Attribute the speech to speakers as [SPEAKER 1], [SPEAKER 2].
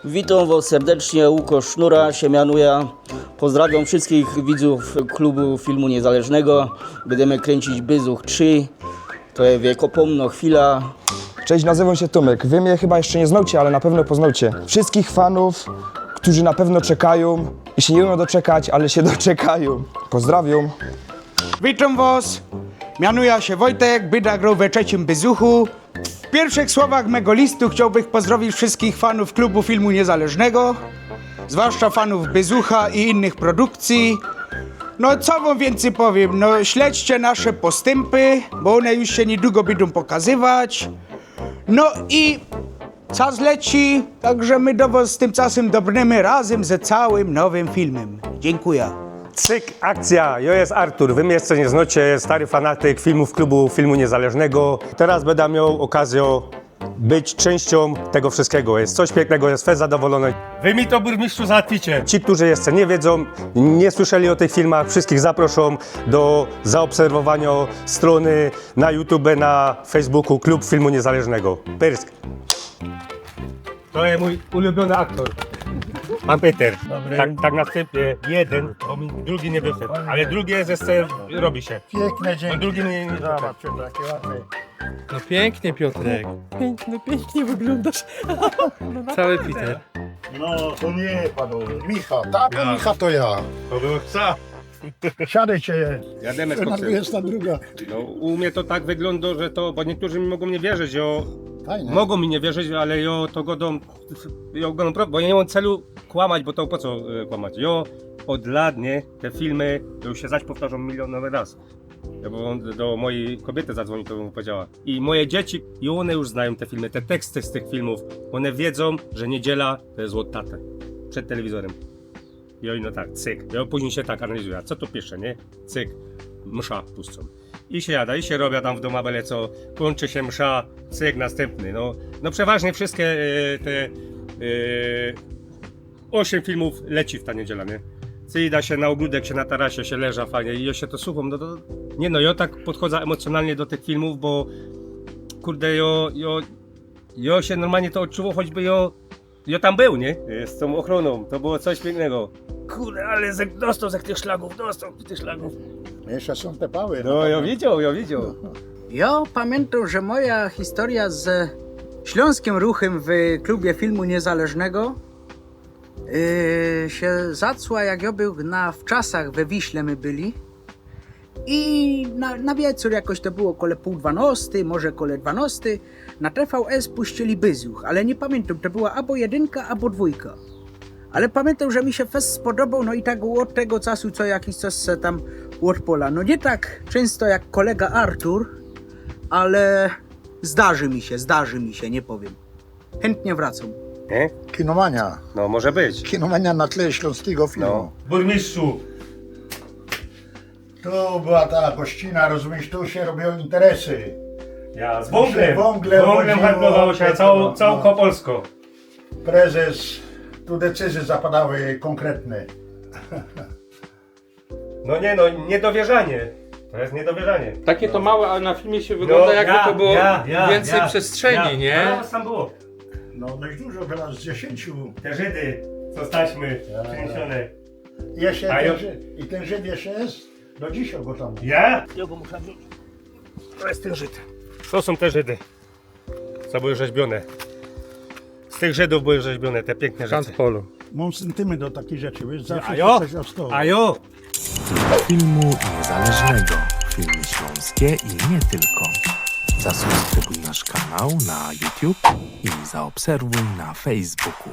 [SPEAKER 1] Witam Was serdecznie, Łukasz Sznura się mianuje. Pozdrawiam wszystkich widzów klubu filmu niezależnego. Będziemy kręcić Bezuch 3. To jest wiekopomna chwila.
[SPEAKER 2] Cześć, nazywam się Tomek. Wy mnie chyba jeszcze nie znacie, ale na pewno poznacie. Wszystkich fanów, którzy na pewno czekają i się nie umieją doczekać, ale się doczekają. Pozdrawiam.
[SPEAKER 3] Witam was, mianuję się Wojtek, będę grał we trzecim Bezuchu. W pierwszych słowach mego listu chciałbym pozdrowić wszystkich fanów klubu filmu niezależnego, zwłaszcza fanów Bezucha i innych produkcji. No co wam więcej powiem, no śledźcie nasze postępy, bo one już się niedługo będą pokazywać. No i czas leci, także my do was z tym czasem dobrniemy razem ze całym nowym filmem. Dziękuję.
[SPEAKER 4] Cyk, akcja! Ja jest Artur, wy mnie jeszcze nie znacie, stary fanatyk filmów klubu filmu niezależnego. Teraz będę miał okazję być częścią tego wszystkiego. Jest coś pięknego, jest fest zadowolony. Wy mi to, burmistrzu, załatwicie. Ci, którzy jeszcze nie wiedzą, nie słyszeli o tych filmach, wszystkich zaproszą do zaobserwowania strony na YouTube, na Facebooku Klub Filmu Niezależnego. Pyrsk. To jest mój ulubiony aktor. Pan Peter. Tak następnie jeden, bo mi drugi nie wyszedł, ale drugi jest jeszcze, robi się.
[SPEAKER 5] Piękne dzięki.
[SPEAKER 4] Bo drugi nie
[SPEAKER 5] Takie ładne.
[SPEAKER 6] No pięknie, Piotrek. Pięknie wyglądasz. Cały Peter.
[SPEAKER 5] No to nie panu. Micha, tak, Micha to ja.
[SPEAKER 4] To było co?
[SPEAKER 5] Siadajcie,
[SPEAKER 4] Jademy z
[SPEAKER 5] na
[SPEAKER 4] koksem.
[SPEAKER 5] 22.
[SPEAKER 4] No, u mnie to tak wygląda, że to, bo niektórzy mi mogą nie wierzyć,
[SPEAKER 5] Fajne.
[SPEAKER 4] mogą mi nie wierzyć, ale to godą, bo ja nie mam celu kłamać, bo to po co kłamać. Od lat, nie, te filmy, to już się zaś powtarzą milionowy raz. Bo do mojej kobiety zadzwoni, to bym mu powiedziała. I moje dzieci, i one już znają te filmy, te teksty z tych filmów. One wiedzą, że niedziela to jest od tatę. Przed telewizorem. I oni no tak, cyk. Ja później się tak analizuję, a co tu pisze, nie? Cyk. Msza puszczą. I się jada, i się robią tam w domu byle co. Kończy się msza, cyk, następny. No przeważnie wszystkie te 8 filmów leci w ta niedziela, nie? Cyjda się na ogródek, się na tarasie, się leża fajnie i ja się to słucham, no to... Nie no, ja tak podchodzę emocjonalnie do tych filmów, bo... Kurde, ja się normalnie to odczuwał, choćby ja tam był, nie? Z tą ochroną, to było coś pięknego. Kurde, ale dostał z tych szlagów.
[SPEAKER 5] Jeszcze są te pały.
[SPEAKER 4] No, ja widział.
[SPEAKER 3] Ja pamiętam, że moja historia z śląskim ruchem w klubie filmu niezależnego się zacła, jak ja był w czasach we Wiśle my byli. I na wieczór jakoś to było koło 11:30, może koło 12:00, na TVS puścili Bezuch, ale nie pamiętam, to była albo jedynka, albo dwójka. Ale pamiętam, że mi się fest spodobał, no i tak od tego czasu co jakiś czas se tam odpola. No nie tak często jak kolega Artur, ale zdarzy mi się, nie powiem. Chętnie wracam.
[SPEAKER 4] Nie?
[SPEAKER 5] Kinomania.
[SPEAKER 4] No, może być.
[SPEAKER 5] Kinomania na tle śląskiego filmu.
[SPEAKER 4] No. Burmistrzu,
[SPEAKER 5] Tu była ta gościna, rozumiesz, tu się robią interesy.
[SPEAKER 4] ja z
[SPEAKER 5] wąglem chodziło,
[SPEAKER 4] handlowało się całą
[SPEAKER 5] no.
[SPEAKER 4] Polską.
[SPEAKER 5] Prezes, tu decyzje zapadały konkretne.
[SPEAKER 4] No nie, niedowierzanie. To jest niedowierzanie.
[SPEAKER 6] Takie to małe, ale na filmie się wygląda jakby to było więcej przestrzeni, nie?
[SPEAKER 4] No, tam było.
[SPEAKER 5] No dość dużo, chyba z 10.
[SPEAKER 4] Te Żydy, co staśmy przeniesione.
[SPEAKER 5] Jeszcze
[SPEAKER 4] A ja-
[SPEAKER 5] i ten Żyd jeszcze jest? Do dzisiaj go tam.
[SPEAKER 4] Ja? Ja go muszę wziąć. To jest ten Żyd. To są te Żydy, co były rzeźbione. Z tych Żydów były rzeźbione te piękne rzeczy.
[SPEAKER 6] Polu.
[SPEAKER 5] Mam sentyment do takich rzeczy, wiesz, zawsze
[SPEAKER 4] jo?
[SPEAKER 5] coś ostał.
[SPEAKER 7] Filmu niezależnego, filmy śląskie i nie tylko. Zasubskrybuj nasz kanał na YouTube i zaobserwuj na Facebooku.